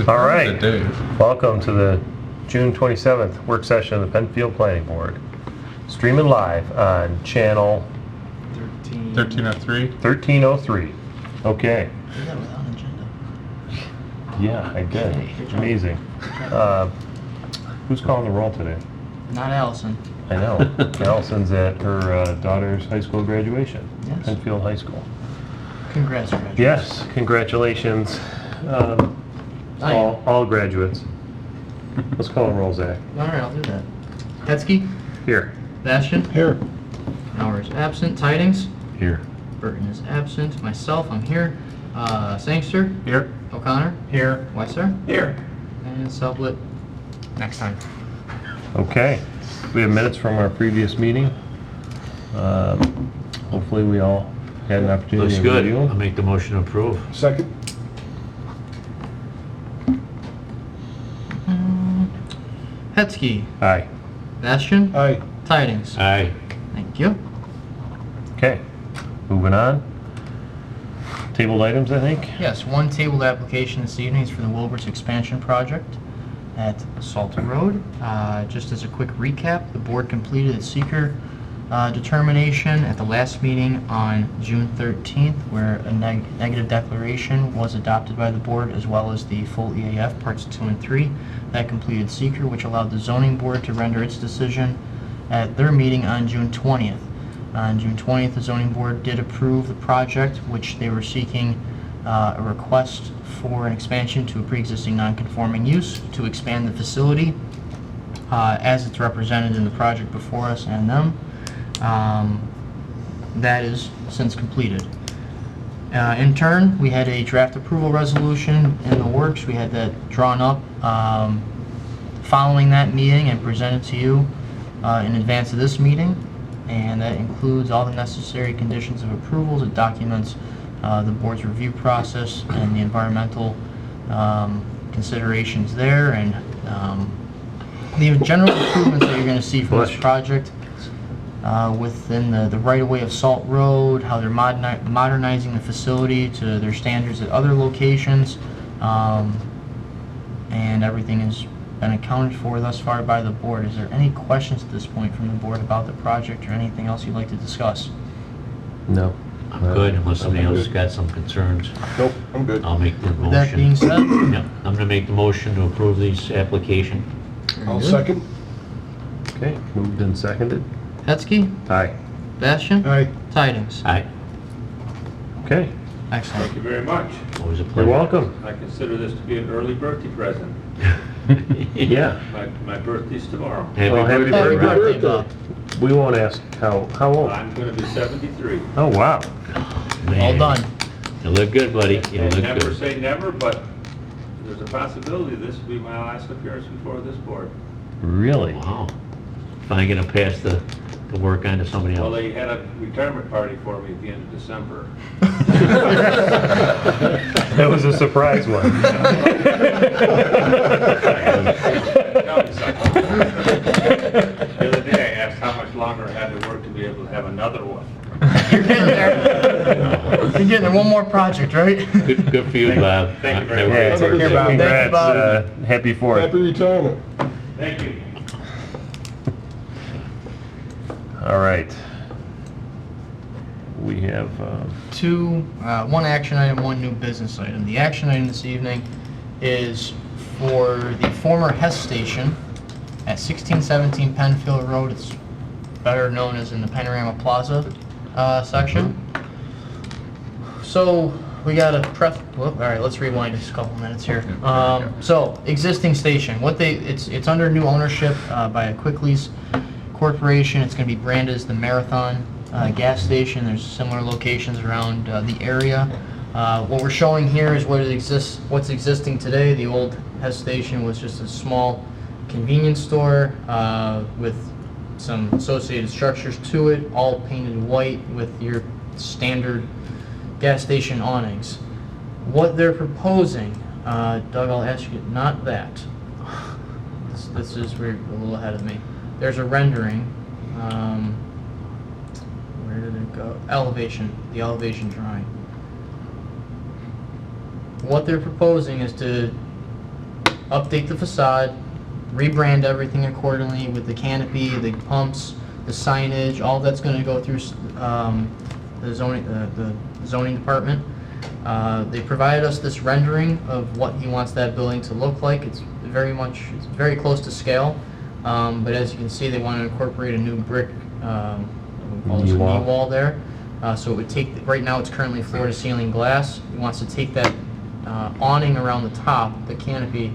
All right, welcome to the June 27th work session of the Penfield Planning Board. Streaming live on channel 1303. Okay. You got it without an agenda. Yeah, I did. Amazing. Who's calling the roll today? Not Allison. I know. Allison's at her daughter's high school graduation. Yes. Penfield High School. Congrats, graduates. Yes, congratulations. All graduates. Let's call the roll, Zach. All right, I'll do that. Hetzke? Here. Bastian? Here. Maurer Absent. Tidings? Here. Burton is absent. Myself, I'm here. Sangster? Here. O'Connor? Here. Weisser? Here. And Sublet next time. Okay. We have minutes from our previous meeting. Hopefully we all had an opportunity Looks to good. review. I'll make the motion to approve. Second. Hetzke? Aye. Bastian? Aye. Tidings? Aye. Thank you. Okay. Moving on. Tabled items, I think. Yes, one tabled application this evening is for the Woolridge expansion project at Salter Road. Just as a quick recap, the board completed its seeker determination at the last meeting on June 13th, where a negative declaration was adopted by the board, as well as the full EAF parts 2 and 3. That completed seeker, which allowed the zoning board to render its decision at their meeting on June 20th. On June 20th, the zoning board did approve the project, which they were seeking a request for an expansion to a pre-existing non-conforming use to expand the facility as it's represented in the project before us and them. That is since completed. In turn, we had a draft approval resolution in the works. We had that drawn up following that meeting and presented to you in advance of this meeting. And that includes all the necessary conditions of approvals. It documents the board's review process and the environmental considerations there, and the general improvements that you're going to see from this project within the right-of-way of Salt Road, how they're modernizing the facility to their standards at other locations, and everything has been accounted for thus far by the board. Is there any questions at this point from the board about the project or anything else you'd like to discuss? No. I'm good, unless somebody else has got some concerns. Nope, I'm good. I'll make the motion. With that being said, Yeah, I'm gonna make the motion to approve this application. I'll second. Okay. Moved and seconded. Hetzke? Aye. Bastian? Aye. Tidings? Aye. Okay. Excellent. Thank you very much. Always a You're pleasure. welcome. I consider this to be an early birthday present. Yeah. My birthday's tomorrow. Happy Well, happy birthday. Happy birthday. birthday, Bob. We won't ask how old. I'm going to be 73. Oh, wow. Man, All done. You look good, buddy. You And look never good. say never, but there's a possibility this will be my last appearance before this board. Really? Wow. Finally gonna pass the work on to somebody Well, else. they had a retirement party for me at the end of December. That was a surprise one. Tell me something. The other day, I asked how much longer I had to work to be able to have another one. You're getting there. You're getting there. One more project, right? Good for you, Bob. Thank you very much. Yeah, Take care, Bob. congrats. Thank you, Bob. Happy 4th. Happy retirement. Thank you. All right. We have, One action item, one new business item. The action item this evening is for the former Hess station at 1617 Penfield Road. It's better known as in the Panorama Plaza section. So we got a all right, let's rewind just a couple minutes here. So existing station, it's under new ownership by a quick lease corporation. It's going to be branded as the Marathon gas station. There's similar locations around the area. What we're showing here is what's existing today. The old Hess station was just a small convenience store with some associated structures to it, all painted white with your standard gas station awnings. What they're proposing, Doug, I'll ask you, not that. This is where you're a little ahead of me. There's a rendering. Where did it go? Elevation, the elevation drawing. What they're proposing is to update the facade, rebrand everything accordingly with the canopy, the pumps, the signage, all that's gonna go through the zoning department. They provided us this rendering of what he wants that building to look like. It's very close to scale. But as you can see, they want to incorporate a new brick, we call this a knee wall there. So it would take, right now it's currently floor to ceiling glass. He wants to take that awning around the top, the canopy,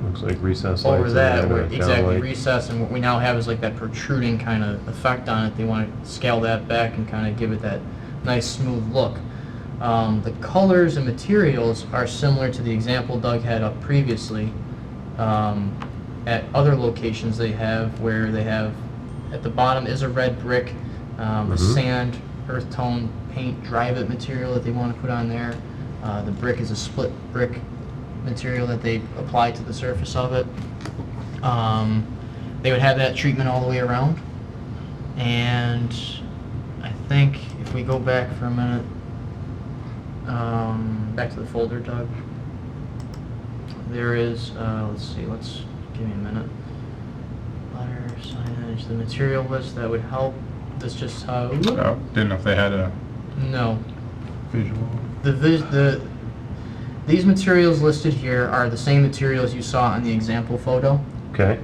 Looks like recess lights. over in that, there, where kinda exactly like- recess, and what we now have is like that protruding kind of effect on it. They want to scale that back and kind of give it that nice smooth look. The colors and materials are similar to the example Doug had up previously. At other locations they have, where they have, at the bottom is a red brick, a sand, earth tone paint, drive-it material that they want to put on there. The brick is a split brick material that they apply to the surface of it. They would have that treatment all the way around. And I think if we go back for a minute, back to the folder, Doug. There is, give me a minute. Letter, signage, the material list, that would help. That's just how, Oh, didn't know if they had a no. visual. These materials listed here are the same materials you saw on the example photo. Okay.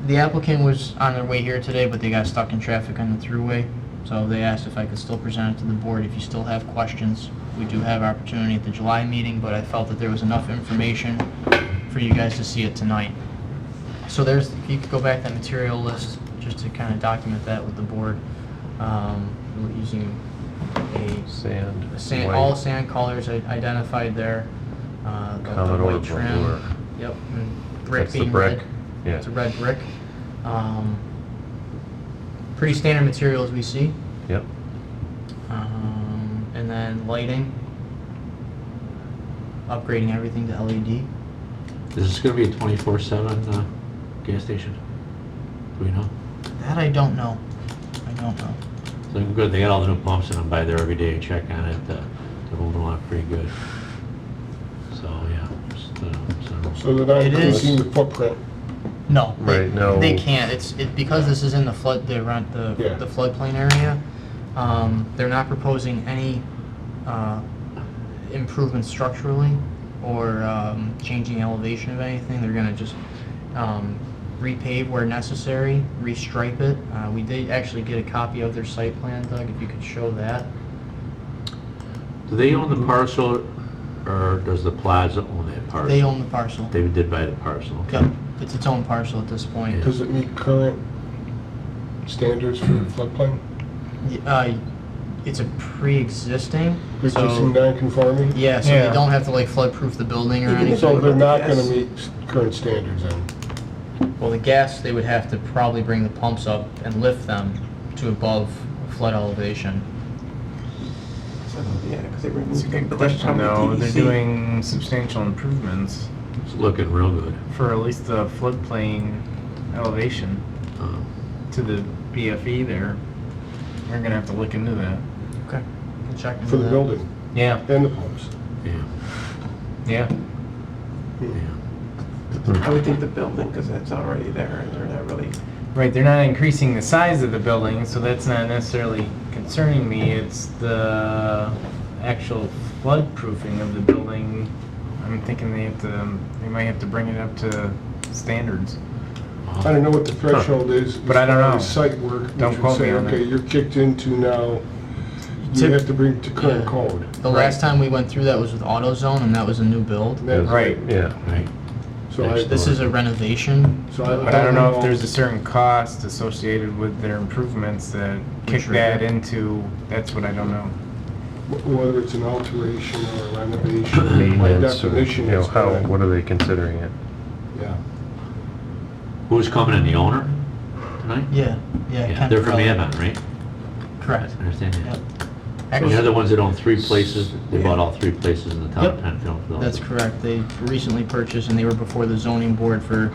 The applicant was on their way here today, but they got stuck in traffic on the thruway. So they asked if I could still present it to the board if you still have questions. We do have opportunity at the July meeting, but I felt that there was enough information for you guys to see it tonight. So there's, if you could go back that material list, just to kind of document that with the board, we're using Sand. all sand colors identified there. The Commodore white trim. Velour. Yep, and brick That's the being brick. red. Yeah. It's a red brick. Pretty standard materials we see. Yep. And then lighting. Upgrading everything to LED. Is this gonna be a 24/7 gas station? Do we know? That I don't know. So good, they got all the new pumps and I'm by there every day and check on it. They're moving along pretty good. So, yeah. So they're not It is- increasing the footprint. No. Right, no. They can't. It's because this is in the flood, the Yeah. floodplain area. They're not proposing any improvements structurally or changing elevation of anything. They're gonna just repave where necessary, restripe it. We did actually get a copy of their site plan, Doug, if you could show that. Do they own the parcel or does the plaza own that parcel? They own the parcel. They did buy the parcel, okay. Yep, it's its own parcel at this point. Yeah. Does it meet current standards for floodplain? It's a pre-existing, Existing so, non-conforming? yeah, so Yeah. they don't have to like flood-proof the building or anything. So they're not gonna meet current standards then? Well, the gas, they would have to probably bring the pumps up and lift them to above flood elevation. Yeah, because they were. It's a good question, though. They're doing substantial improvements It's looking real good. for at least the floodplain elevation to the BFE there. We're gonna have to look into that. Okay. We'll check into For the that. building Yeah, and the pumps? Yeah, yeah. yeah. I would think the building, because that's already there, and they're not really. Right, they're not increasing the size of the building, so that's not necessarily concerning me. It's the actual flood proofing of the building. I'm thinking they might have to bring it up to standards. I don't know what the threshold is. But I don't as far know. as Site work, Don't which would quote say, me on okay, that. you're kicked into now, you Tip- have to bring to current Yeah. code. The last time we went through that was with AutoZone, and that was a new build. And that's- Right. Yeah. Right. So I, This is a renovation. so But I don't know if there's a certain cost associated with their improvements that kick Sure. that into, that's what I don't know. whether it's an alteration or a renovation, by Maintenance, or, definition, you know, it's how, gonna- what are they considering it? Yeah. Who's coming in, the owner tonight? Yeah, yeah. Yeah, Ken they're from Farrell. Avon, right? Correct. I understand that. Yep. So they're the ones that own 3 places, they Yeah. bought all 3 places in the town Yep. of Penfield. That's correct. They recently purchased, and they were before the zoning board for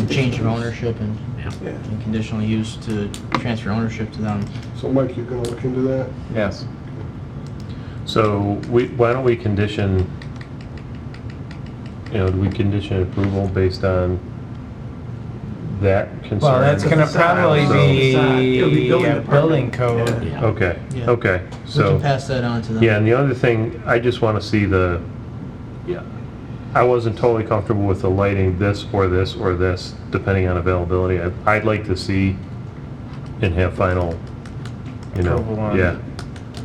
change of ownership and Yeah. Yeah. and conditional use to transfer ownership to them. So Mike, you're gonna look into that? Yes. So why don't we condition do we condition approval based on that concern? Well, that's gonna probably So- It'll be be building a building code. Yeah. Okay, Yeah. okay, We so, can pass that on to them. yeah, and the other thing, I just want to see yeah, I wasn't totally comfortable with the lighting, this or this or this, depending on availability. I'd like to see and have final, Approval on- yeah.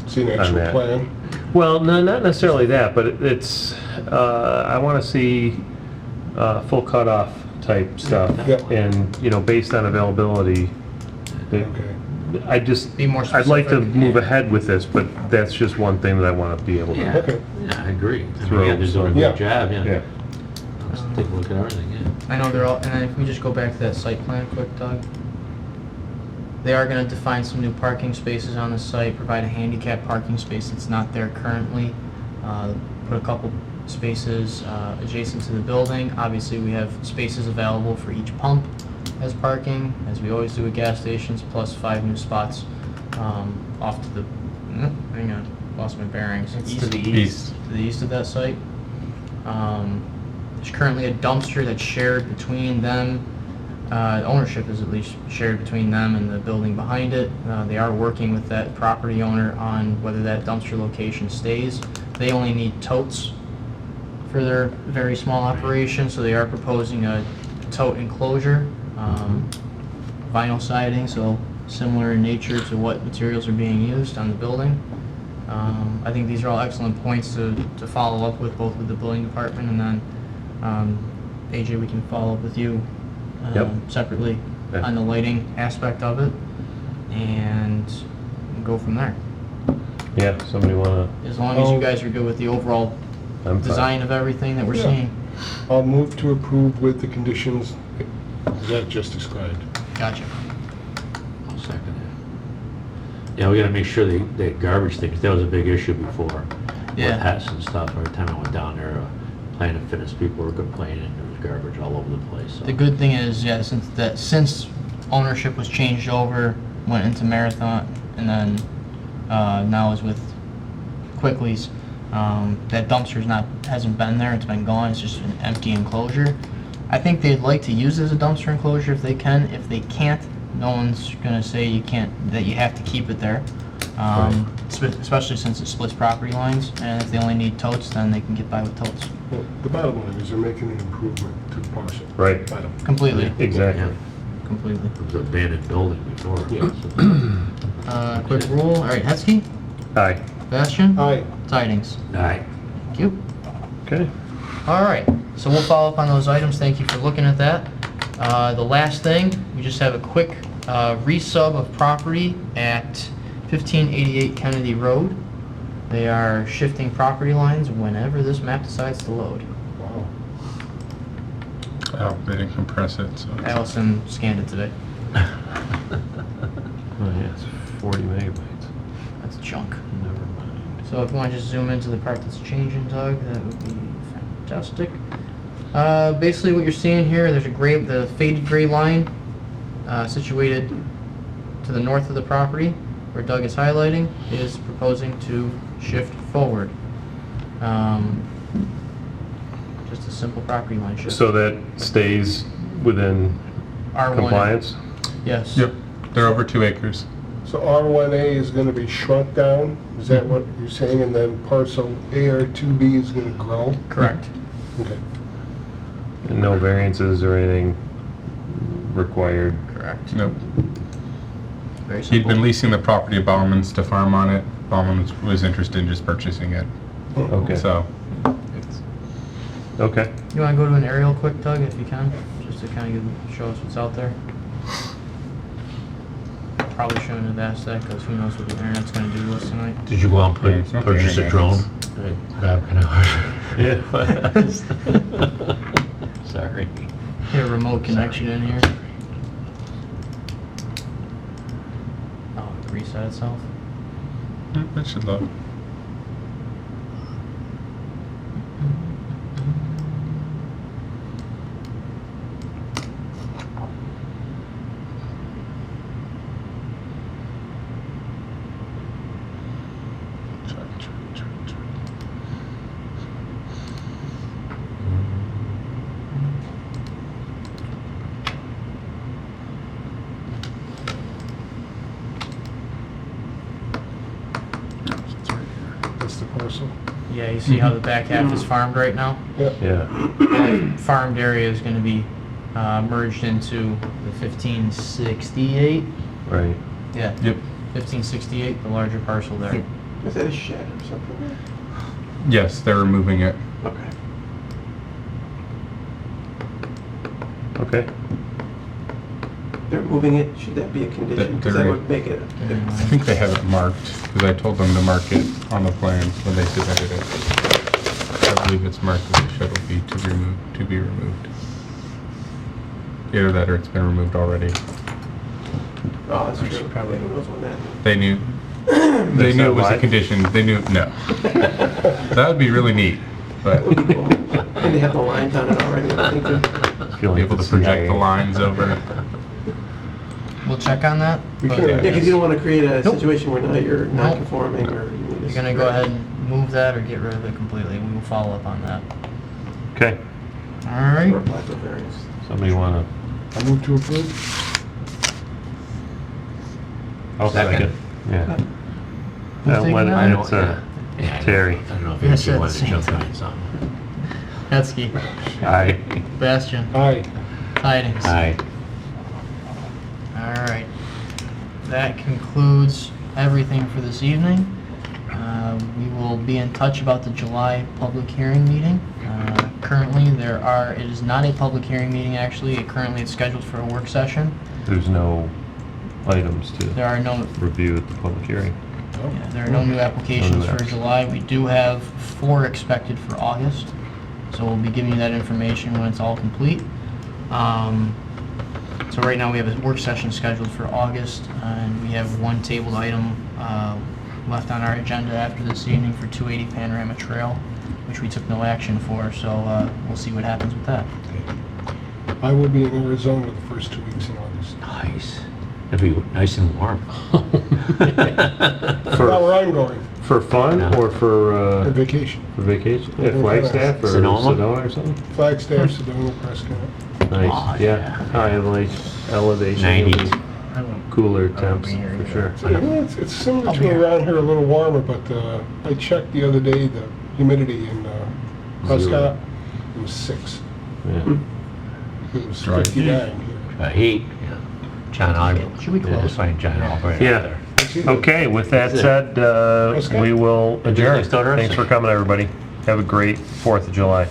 See an On actual that. plan? Well, no, not necessarily that, but it's, I want to see full cutoff type stuff. Yeah. And, based on availability, Okay. I just, Be more I'd like to specific. move ahead with this, but that's just one thing that I want to be able Yeah, to. Okay. yeah, I agree. I Throw mean, yeah, they're doing a some- good job, Yeah, yeah. Let's take a look at everything, yeah. I know they're all, and if we just go back to that site plan quick, Doug. They are gonna define some new parking spaces on the site, provide a handicap parking space that's not there currently. Put a couple spaces adjacent to the building. Obviously, we have spaces available for each pump as parking, as we always do at gas stations, plus 5 new spots off to the, hang on, lost my bearings. It's to the east. To the east of that site. There's currently a dumpster that's shared between them. Ownership is at least shared between them and the building behind it. They are working with that property owner on whether that dumpster location stays. They only need totes for their very small operation, so they are proposing a tote enclosure, vinyl siding, so similar in nature to what materials are being used on the building. I think these are all excellent points to follow up with, both with the building department, and then AJ, we can follow up with you Yep. separately Yeah. on the lighting aspect of it, and go from there. Yeah, somebody want As long as you guys are good with the overall to, I'm fine. design of everything that we're Yeah. seeing. I'll move to approve with the conditions that just described. Gotcha. I'll second it. Yeah, we gotta make sure that garbage thing, 'cause that was a big issue before. Yeah. With Hess and stuff, every time I went down there, Planet Fitness people were complaining, there was garbage all over the place, so. The good thing is, yeah, since ownership was changed over, went into Marathon, and then now is with Quickly's, that dumpster's hasn't been there, it's been gone, it's just an empty enclosure. I think they'd like to use it as a dumpster enclosure if they can. If they can't, no one's gonna say you can't, that you have to keep it there. Especially since it splits property lines, and if they only need totes, then they can get by with totes. Well, the bottom line is they're making an improvement to the parcel. Right. Bottom. Completely, Exactly. Yeah. completely. It was an abandoned building before. Yeah. so- Quick roll, all right, Hetzke, Aye, Bastian, Aye. Tidings. Aye. Thank you. okay. All right, so we'll follow up on those items. Thank you for looking at that. The last thing, we just have a quick resub of property at 1588 Kennedy Road. They are shifting property lines whenever this map decides to load. Wow. Oh, they didn't compress it, so. Allison scanned it today. Oh, yeah, it's 40 megabytes. That's junk. Never mind. So if you want to just zoom into the part that's changing, Doug, that would be fantastic. Basically what you're seeing here, there's the faded gray line situated to the north of the property, where Doug is highlighting, is proposing to shift forward. Just a simple property line shift. So that stays within R1. compliance? Yes. Yep, they're over 2 acres. So R1A is going to be shrunk down? Is that what you're saying? And then parcel AR2B is going to grow? Correct. Okay. And no variances or anything required? Correct. Nope. Very simple. He'd been leasing the property of Bauman's to farm on it. Bauman was interested in just purchasing it, Okay, so. okay. You want to go to an aerial quick, Doug, if you can, just to kind of show us what's out there? Probably shouldn't have asked that, because who knows what the internet's going to do to us tonight. Did you go out Yeah, and it's not purchase a very drone? Yeah. Sorry. Get a remote connection in here. Oh, it reset itself. That should load. parcel. Yeah, you see how the back half is farmed right now? Yeah, That farmed area is gonna be merged into the 1568. right. Yeah. Yep. 1568, the larger parcel there. Is that a shed or something? Yes, they're removing it. Okay. Okay. They're moving it, should that be a condition? Because that They're- would make it, I think they have it marked, because I told them to mark it on the plans when they submitted it. I believe it's marked that the shed will be to be removed. Either that or it's been removed already. oh, that's true. Probably who knows when that. They knew, they Is knew that it was why? a condition, they knew, no. That would be really neat, but That would be cool. And they have the lines on it already, I think. Feel be like able the to project the CIA. lines over. We'll check on that. We but can- Yeah, because you don't want to create a Nope. situation where now you're not conforming or you need to. You're gonna go ahead and move that or get rid of it completely. We will follow up on that. Okay, All Or right. apply for variance. somebody wanna, I move to approve. I'll second. Yeah. Who's taking When that? it's Terry. I don't know Yeah, if said you wanted the to same jump thing. on something. Hetzke, Aye. Bastian, Aye. Tidings. Aye. All right. That concludes everything for this evening. We will be in touch about the July public hearing meeting. Currently, it is not a public hearing meeting, actually. Currently, it's scheduled for a work session. There's no items to There are no, review at the public hearing. yeah, there are no new applications for apps. July. We do have 4 expected for August, so we'll be giving you that information when it's all complete. So right now, we have a work session scheduled for August, and we have 1 tabled item left on our agenda after this evening for 280 Panorama Trail, which we took no action for, so we'll see what happens with that. I will be in Arizona the first 2 weeks in August. Nice. It'd be nice and warm. Not For, where I'm going, for fun No. or on for vacation. vacation? At Flagstaff or Sonoma? Sedona or something? Flagstaff, Sedona, Prescott. Nice, Oh, yeah. yeah. High elevation. 90s. I won't- Cooler I won't temps, be here for either. sure. So, yeah, it's similar I'll be to here. around here, a little warmer, but I checked the other day, the humidity in Prescott, it was 6. Yeah. It was Right. 59 here. Heat, yeah. John Oliver. Should we close? Just find John Oliver Yeah. out there. Okay, with that That's it. said, Prescott? we will adjourn. Still interesting. Thanks for coming, everybody. Have a great 4th of July.